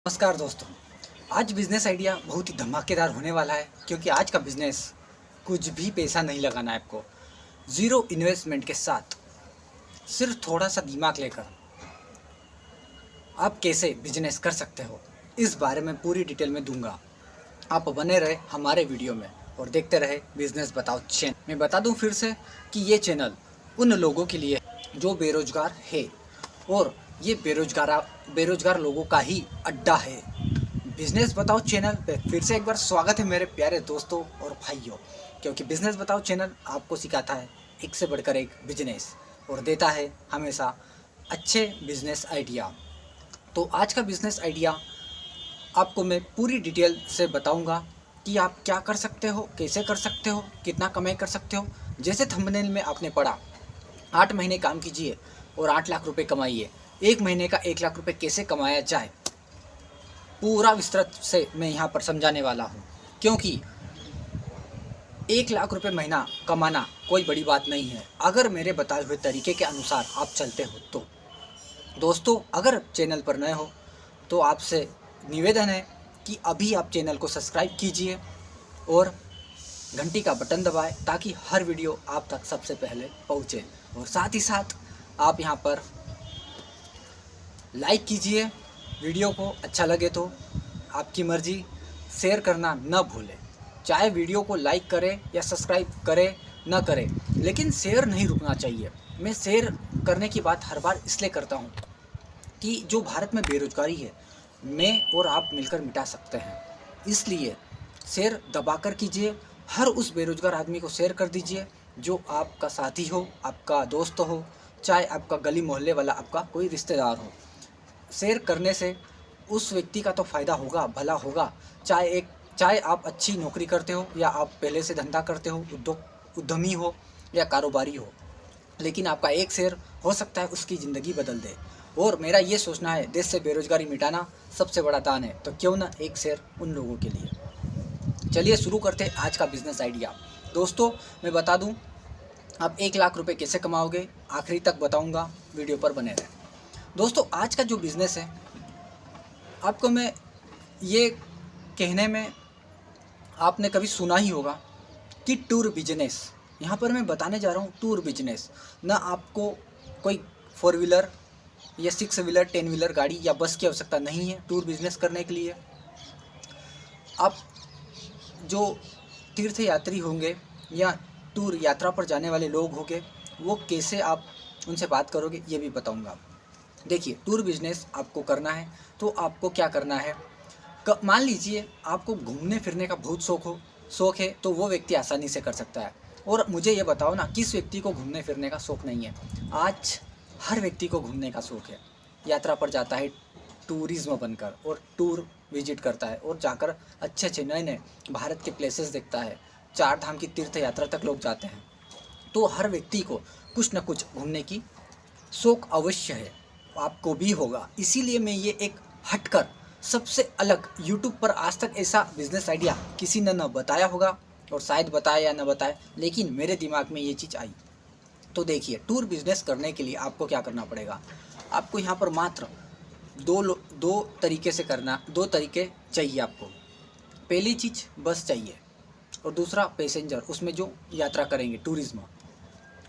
नमस्कार दोस्तों। आज बिजनेस आइडिया बहुत ही धमाकेदार होने वाला है क्योंकि आज का बिजनेस कुछ भी पैसा नहीं लगाना है आपको। ज़ीरो इन्वेस्टमेंट के साथ सिर्फ थोड़ा सा दिमाग लेकर आप कैसे बिजनेस कर सकते हो, इस बारे में पूरी डिटेल में दूंगा। आप बने रहे हमारे वीडियो में और देखते रहे बिजनेस बताओ चैनल। मैं बता दूं फिर से कि ये चैनल उन लोगों के लिए जो बेरोजगार है और ये बेरोजगार लोगों का ही अड्डा है। बिजनेस बताओ चैनल पे फिर से एक बार स्वागत है मेरे प्यारे दोस्तों और भाइयों, क्योंकि बिजनेस बताओ चैनल आपको सिखाता है एक से बढ़कर एक बिजनेस और देता है हमेशा अच्छे बिजनेस आइडिया। तो आज का बिजनेस आइडिया आपको मैं पूरी डिटेल से बताऊंगा कि आप क्या कर सकते हो, कैसे कर सकते हो, कितना कमाई कर सकते हो। जैसे थंबनेल में आपने पढ़ा, 8 महीने काम कीजिए और 8 लाख रुपए कमाइए। 1 महीने का 1 लाख रुपए कैसे कमाया जाए, पूरा विस्तृत से मैं यहाँ पर समझाने वाला हूँ। क्योंकि 1 लाख रुपए महीना कमाना कोई बड़ी बात नहीं है अगर मेरे बताए हुए तरीके के अनुसार आप चलते हो तो। दोस्तों, अगर चैनल पर नए हो तो आपसे निवेदन है कि अभी आप चैनल को सब्सक्राइब कीजिए और घंटी का बटन दबाएं ताकि हर वीडियो आप तक सबसे पहले पहुँचे। और साथ ही साथ आप यहाँ पर लाइक कीजिए वीडियो को, अच्छा लगे तो आपकी मर्जी, शेयर करना न भूलें। चाहे वीडियो को लाइक करें या सब्सक्राइब करें न करें, लेकिन शेयर नहीं रुकना चाहिए। मैं शेयर करने की बात हर बार इसलिए करता हूँ कि जो भारत में बेरोजगारी है, मैं और आप मिलकर मिटा सकते हैं। इसलिए शेयर दबाकर कीजिए, हर उस बेरोजगार आदमी को शेयर कर दीजिए जो आपका साथी हो, आपका दोस्त हो, चाहे आपका गली मोहल्ले वाला आपका कोई रिश्तेदार हो। शेयर करने से उस व्यक्ति का तो फ़ायदा होगा, भला होगा। चाहे आप अच्छी नौकरी करते हो या आप पहले से धंधा करते हो, उद्यमी हो या कारोबारी हो, लेकिन आपका एक शेयर हो सकता है उसकी ज़िंदगी बदल दे। और मेरा ये सोचना है, देश से बेरोजगारी मिटाना सबसे बड़ा दान है, तो क्यों ना एक शेयर उन लोगों के लिए। चलिए शुरू करते हैं आज का बिजनेस आइडिया। दोस्तों, मैं बता दूं आप 1 लाख रुपए कैसे कमाओगे, आखिरी तक बताऊंगा, वीडियो पर बने रहें। दोस्तों, आज का जो बिज़नेस है, आपको मैं ये कहने में आपने कभी सुना ही होगा कि टूर बिजनेस। यहाँ पर मैं बताने जा रहा हूँ टूर बिजनेस। ना आपको कोई 4 व्हीलर या 6 व्हीलर 10 व्हीलर गाड़ी या बस की आवश्यकता नहीं है टूर बिजनेस करने के लिए। आप जो तीर्थ यात्री होंगे या टूर यात्रा पर जाने वाले लोग होंगे, वो कैसे आप उनसे बात करोगे ये भी बताऊँगा। देखिए, टूर बिजनेस आपको करना है तो आपको क्या करना है, मान लीजिए आपको घूमने फिरने का बहुत शौक है तो वो व्यक्ति आसानी से कर सकता है। और मुझे ये बताओ ना, किस व्यक्ति को घूमने फिरने का शौक नहीं है। आज हर व्यक्ति को घूमने का शौक है, यात्रा पर जाता है टूरिज्म बनकर और टूर विजिट करता है और जाकर अच्छे अच्छे नए नए भारत के प्लेसेस देखता है। 4 धाम की तीर्थ यात्रा तक लोग जाते हैं। तो हर व्यक्ति को कुछ न कुछ घूमने की शौक अवश्य है, आपको भी होगा। इसीलिए मैं ये एक हटकर सबसे अलग यूट्यूब पर आज तक ऐसा बिजनेस आइडिया किसी ने न बताया होगा, और शायद बताया या न बताया, लेकिन मेरे दिमाग में ये चीज़ आई। तो देखिए, टूर बिजनेस करने के लिए आपको क्या करना पड़ेगा। आपको यहाँ पर मात्र दो तरीके से करना, 2 तरीके चाहिए आपको। पहली चीज़ बस चाहिए और दूसरा पैसेंजर, उसमें जो यात्रा करेंगे टूरिज्म।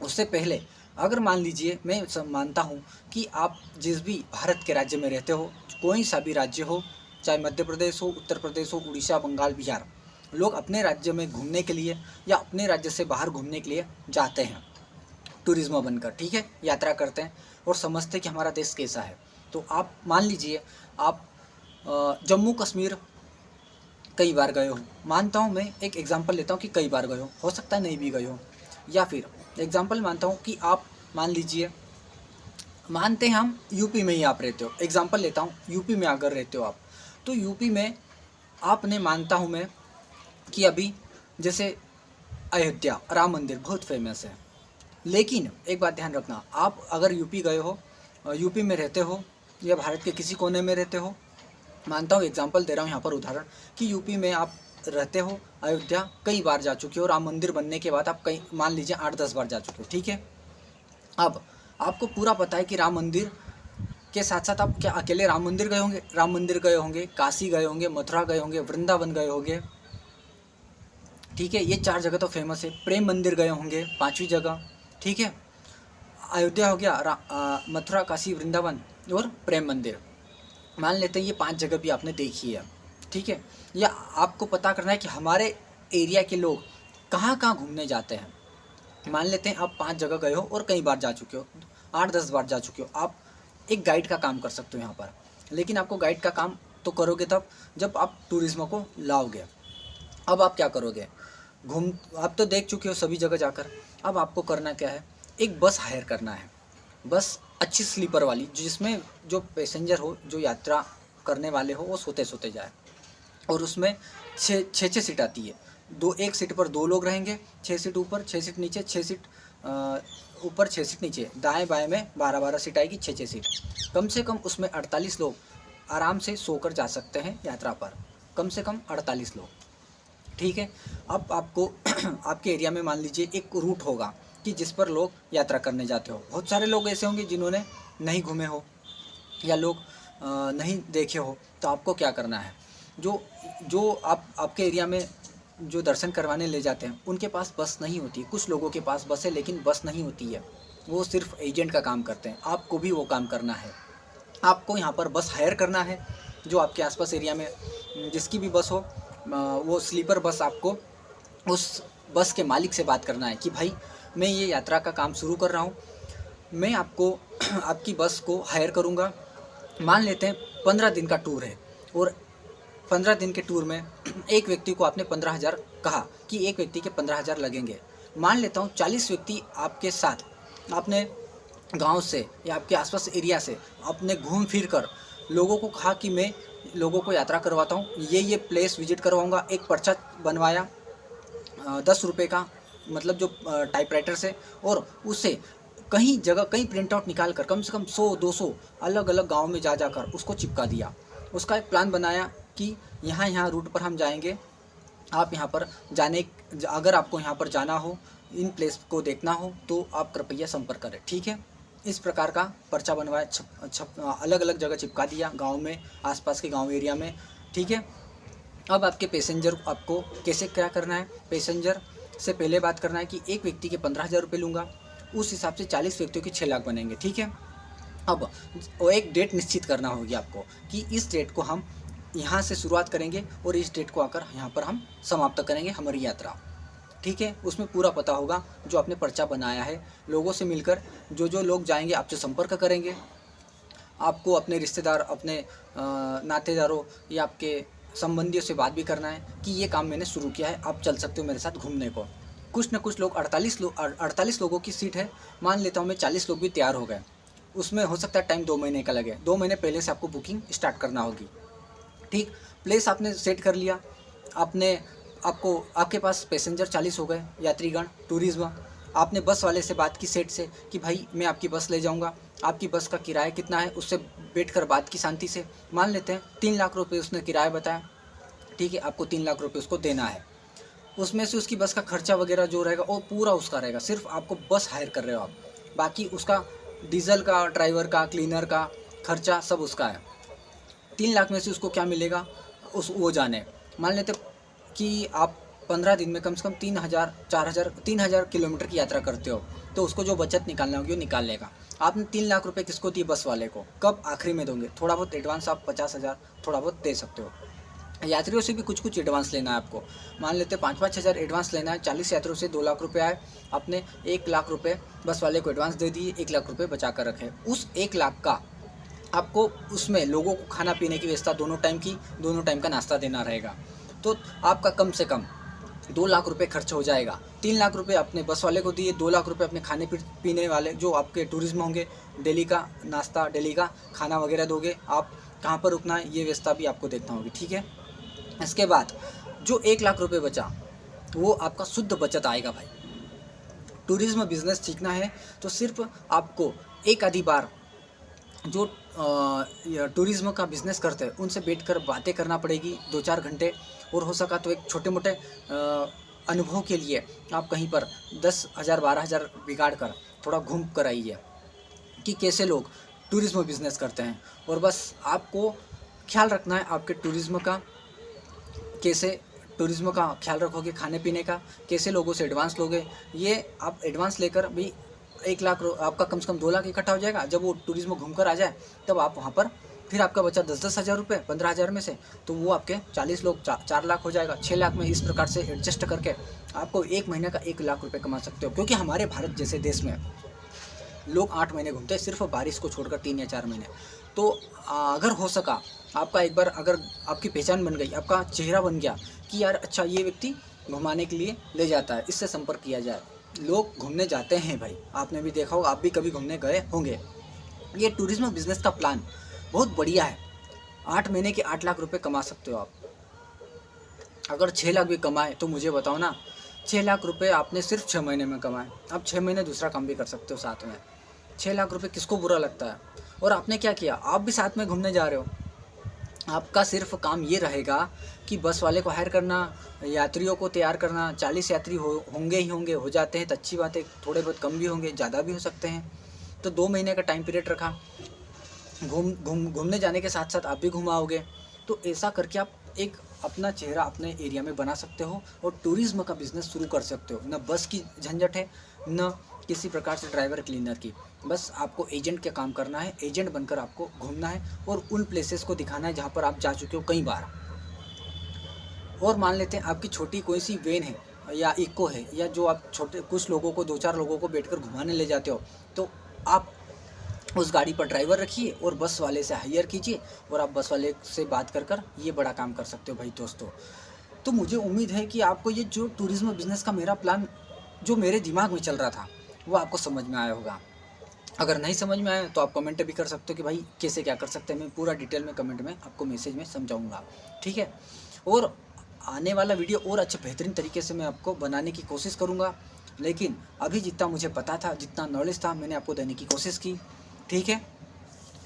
उससे पहले अगर मान लीजिए, मैं मानता हूँ कि आप जिस भी भारत के राज्य में रहते हो, कोई सा भी राज्य हो, चाहे मध्य प्रदेश हो, उत्तर प्रदेश हो, उड़ीसा, बंगाल, बिहार, लोग अपने राज्य में घूमने के लिए या अपने राज्य से बाहर घूमने के लिए जाते हैं टूरिज्म बनकर, ठीक है, यात्रा करते हैं और समझते हैं कि हमारा देश कैसा है। तो आप मान लीजिए आप जम्मू कश्मीर कई बार गए हो, मानता हूँ, मैं एक एग्जांपल लेता हूँ कि कई बार गए हो सकता है नहीं भी गए हो। या फिर एग्जांपल मानता हूँ कि आप मान लीजिए, मानते हैं हम यूपी में ही आप रहते हो, एग्जांपल लेता हूँ, यूपी में अगर रहते हो आप, तो यूपी में आपने, मानता हूँ मैं कि अभी जैसे अयोध्या राम मंदिर बहुत फेमस है। लेकिन एक बात ध्यान रखना, आप अगर यूपी गए हो, यूपी में रहते हो या भारत के किसी कोने में रहते हो, मानता हूँ एग्जांपल दे रहा हूँ यहाँ पर उदाहरण कि यूपी में आप रहते हो, अयोध्या कई बार जा चुके हो, राम मंदिर बनने के बाद आप कई, मान लीजिए 8-10 बार जा चुके हो, ठीक है। अब आपको पूरा पता है कि राम मंदिर के साथ साथ आप क्या अकेले राम मंदिर गए होंगे? राम मंदिर गए होंगे, काशी गए होंगे, मथुरा गए होंगे, वृंदावन गए होंगे, ठीक है। ये 4 जगह तो फेमस है। प्रेम मंदिर गए होंगे, 5वीं जगह, ठीक है। अयोध्या हो गया, मथुरा, काशी, वृंदावन और प्रेम मंदिर। मान लेते हैं ये 5 जगह भी आपने देखी है, ठीक है। या आपको पता करना है कि हमारे एरिया के लोग कहाँ कहाँ घूमने जाते हैं। मान लेते हैं आप 5 जगह गए हो और कई बार जा चुके हो, 8-10 बार जा चुके हो, आप एक गाइड का काम कर सकते हो यहाँ पर। लेकिन आपको गाइड का काम तो करोगे तब जब आप टूरिज्म को लाओगे। अब आप क्या करोगे? आप तो देख चुके हो सभी जगह जाकर। अब आपको करना क्या है? एक बस हायर करना है, बस अच्छी स्लीपर वाली, जिसमें जो पैसेंजर हो, जो यात्रा करने वाले हो, वो सोते सोते जाए। और उसमें 6 सीट आती है। एक सीट पर 2 लोग रहेंगे, 6 सीट ऊपर, 6 सीट नीचे, 6 सीट ऊपर, 6 सीट नीचे, दाएं बाएं में 12-12 सीट आएगी, 6-6 सीट। कम से कम उसमें 48 लोग आराम से सोकर जा सकते हैं यात्रा पर, कम से कम 48 लोग, ठीक है। अब आपको आपके एरिया में मान लीजिए एक रूट होगा कि जिस पर लोग यात्रा करने जाते हो। बहुत सारे लोग ऐसे होंगे जिन्होंने नहीं घूमे हो या लोग नहीं देखे हो। तो आपको क्या करना है? जो आपके एरिया में जो दर्शन करवाने ले जाते हैं उनके पास बस नहीं होती। कुछ लोगों के पास बस है लेकिन बस नहीं होती है, वो सिर्फ एजेंट का काम करते हैं। आपको भी वो काम करना है। आपको यहाँ पर बस हायर करना है। जो आपके आसपास एरिया में जिसकी भी बस हो, वो स्लीपर बस, आपको उस बस के मालिक से बात करना है कि भाई मैं ये यात्रा का काम शुरू कर रहा हूँ, मैं आपको आपकी बस को हायर करूँगा। मान लेते हैं 15 दिन का टूर है और 15 दिन के टूर में एक व्यक्ति को आपने 15,000 कहा कि एक व्यक्ति के 15,000 लगेंगे। मान लेता हूँ 40 व्यक्ति आपके साथ आपने गांव से या आपके आसपास एरिया से आपने घूम फिर कर लोगों को कहा कि मैं लोगों को यात्रा करवाता हूँ, ये प्लेस विजिट करवाऊँगा। एक पर्चा बनवाया 10 रुपये का, मतलब जो टाइपराइटर से, और उससे कहीं जगह कहीं प्रिंट आउट निकाल कर कम से कम 100-200 अलग अलग गाँव में जा कर उसको चिपका दिया। उसका एक प्लान बनाया कि यहाँ रूट पर हम जाएंगे, आप यहाँ पर अगर आपको यहाँ पर जाना हो, इन प्लेस को देखना हो तो आप कृपया संपर्क करें, ठीक है। इस प्रकार का पर्चा बनवाया, अलग अलग जगह चिपका दिया, गांव में, आसपास के गांव एरिया में, ठीक है। अब आपके पैसेंजर आपको कैसे क्या करना है? पैसेंजर से पहले बात करना है कि एक व्यक्ति के 15,000 रुपये लूँगा, उस हिसाब से 40 व्यक्तियों के 6 लाख बनेंगे, ठीक है। अब वो एक डेट निश्चित करना होगी आपको कि इस डेट को हम यहाँ से शुरुआत करेंगे और इस डेट को आकर यहाँ पर हम समाप्त करेंगे हमारी यात्रा, ठीक है। उसमें पूरा पता होगा, जो आपने पर्चा बनाया है। लोगों से मिलकर जो लोग जाएंगे आपसे संपर्क करेंगे। आपको अपने रिश्तेदार, अपने नातेदारों या आपके संबंधियों से बात भी करना है कि ये काम मैंने शुरू किया है, आप चल सकते हो मेरे साथ घूमने को। कुछ न कुछ लोग 48 लोगों की सीट है, मान लेता हूँ मैं 40 लोग भी तैयार हो गए। उसमें हो सकता है टाइम 2 महीने का लगे। 2 महीने पहले से आपको बुकिंग स्टार्ट करना होगी, ठीक। प्लेस आपने सेट कर लिया, आपके पास पैसेंजर 40 हो गए, यात्रीगण, टूरिज्म। आपने बस वाले से बात की, सेट से, कि भाई मैं आपकी बस ले जाऊंगा, आपकी बस का किराया कितना है, उससे बैठकर बात की शांति से। मान लेते हैं 3 लाख रुपए उसने किराया बताया, ठीक है। आपको 3 लाख रुपए उसको देना है। उसमें से उसकी बस का खर्चा वगैरह जो रहेगा वो पूरा उसका रहेगा। सिर्फ आपको बस हायर कर रहे हो आप, बाकी उसका डीजल का, ड्राइवर का, क्लीनर का खर्चा सब उसका है। 3 लाख में से उसको क्या मिलेगा वो जाने। मान लेते कि आप 15 दिन में कम से कम 3,000 किलोमीटर की यात्रा करते हो, तो उसको जो बचत निकालना होगी वो निकाल लेगा। आपने 3 लाख रुपए किसको दिए? बस वाले को। कब? आखिरी में दोगे। थोड़ा बहुत एडवांस आप 50,000 थोड़ा बहुत दे सकते हो। यात्रियों से भी कुछ एडवांस लेना है आपको। मान लेते 5-5 हज़ार एडवांस लेना है। 40 यात्रियों से 2 लाख रुपए आए, आपने 1 लाख रुपए बस वाले को एडवांस दे दिए, 1 लाख रुपए बचा कर रखे। उस 1 लाख का आपको उसमें लोगों को खाना पीने की व्यवस्था, दोनों टाइम का नाश्ता देना रहेगा। तो आपका कम से कम 2 लाख रुपए खर्च हो जाएगा। 3 लाख रुपए अपने बस वाले को दिए, 2 लाख रुपए अपने खाने पीने वाले जो आपके टूरिज्म होंगे, डेली का नाश्ता, डेली का खाना वगैरह दोगे। आप कहाँ पर रुकना है ये व्यवस्था भी आपको देखना होगी, ठीक है। इसके बाद जो 1 लाख रुपए बचा वो आपका शुद्ध बचत आएगा भाई। टूरिज्म बिजनेस सीखना है तो सिर्फ आपको एक आधी बार जो टूरिज्म का बिज़नेस करते हैं उनसे बैठकर बातें करना पड़ेगी 2-4 घंटे, और हो सका तो एक छोटे मोटे अनुभव के लिए आप कहीं पर 10,000 12,000 बिगाड़ कर थोड़ा घूम कर आइए कि कैसे लोग टूरिज़्म बिज़नेस करते हैं। और बस आपको ख्याल रखना है आपके टूरिज़्म का, कैसे टूरिज़्म का ख्याल रखोगे, खाने पीने का, कैसे लोगों से एडवांस लोगे। ये आप एडवांस लेकर भी 1 लाख आपका कम से कम 2 लाख इकट्ठा हो जाएगा। जब वो टूरिज़्म घूम कर आ जाए तब आप वहाँ पर फिर आपका बचा 10-10 हज़ार रुपये 15,000 में से, तो वो आपके 40 लोग 4 लाख हो जाएगा। 6 लाख में इस प्रकार से एडजस्ट करके आपको 1 महीने का 1 लाख रुपये कमा सकते हो। क्योंकि हमारे भारत जैसे देश में लोग 8 महीने घूमते हैं, सिर्फ बारिश को छोड़कर 3 या 4 महीने। तो अगर हो सका आपका एक बार अगर आपकी पहचान बन गई, आपका चेहरा बन गया कि यार अच्छा ये व्यक्ति घुमाने के लिए ले जाता है, इससे संपर्क किया जाए। लोग घूमने जाते हैं भाई, आपने भी देखा होगा, आप भी कभी घूमने गए होंगे। ये टूरिज़्म बिज़नेस का प्लान बहुत बढ़िया है। 8 महीने के 8 लाख रुपए कमा सकते हो आप। अगर 6 लाख भी कमाए तो मुझे बताओ ना, 6 लाख रुपए आपने सिर्फ 6 महीने में कमाए। आप 6 महीने दूसरा काम भी कर सकते हो साथ में। 6 लाख रुपए किसको बुरा लगता है। और आपने क्या किया, आप भी साथ में घूमने जा रहे हो। आपका सिर्फ काम ये रहेगा कि बस वाले को हायर करना, यात्रियों को तैयार करना। 40 यात्री होंगे ही होंगे, हो जाते हैं तो अच्छी बात है, थोड़े बहुत कम भी होंगे, ज़्यादा भी हो सकते हैं। तो 2 महीने का टाइम पीरियड रखा, घूमने जाने के साथ साथ आप भी घुमाओगे। तो ऐसा करके आप एक अपना चेहरा अपने एरिया में बना सकते हो और टूरिज़्म का बिज़नेस शुरू कर सकते हो। न बस की झंझट है, न किसी प्रकार से ड्राइवर क्लीनर की। बस आपको एजेंट का काम करना है, एजेंट बनकर आपको घूमना है और उन प्लेसेस को दिखाना है जहाँ पर आप जा चुके हो कई बार। और मान लेते हैं आपकी छोटी कोई सी वैन है या इको है, या जो आप छोटे कुछ लोगों को 2-4 लोगों को बैठकर घुमाने ले जाते हो, तो आप उस गाड़ी पर ड्राइवर रखिए और बस वाले से हायर कीजिए और आप बस वाले से बात कर ये बड़ा काम कर सकते हो भाई दोस्तों। तो मुझे उम्मीद है कि आपको ये जो टूरिज़्म बिज़नेस का मेरा प्लान जो मेरे दिमाग में चल रहा था वो आपको समझ में आया होगा। अगर नहीं समझ में आया तो आप कमेंट भी कर सकते हो कि भाई कैसे क्या कर सकते हैं। मैं पूरा डिटेल में कमेंट में आपको मैसेज में समझाऊंगा, ठीक है। और आने वाला वीडियो और अच्छे बेहतरीन तरीके से मैं आपको बनाने की कोशिश करूँगा, लेकिन अभी जितना मुझे पता था, जितना नॉलेज था, मैंने आपको देने की कोशिश की, ठीक है।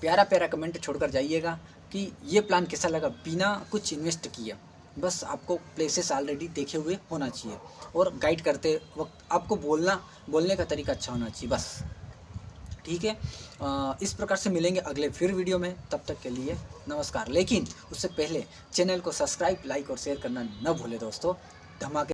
प्यारा प्यारा कमेंट छोड़कर जाइएगा कि ये प्लान कैसा लगा, बिना कुछ इन्वेस्ट किए। बस आपको प्लेसेस ऑलरेडी देखे हुए होना चाहिए और गाइड करते वक्त आपको बोलने का तरीका अच्छा होना चाहिए, बस, ठीक है। इस प्रकार से मिलेंगे अगले फिर वीडियो में, तब तक के लिए नमस्कार। लेकिन उससे पहले चैनल को सब्सक्राइब, लाइक और शेयर करना न भूलें दोस्तों। धमाके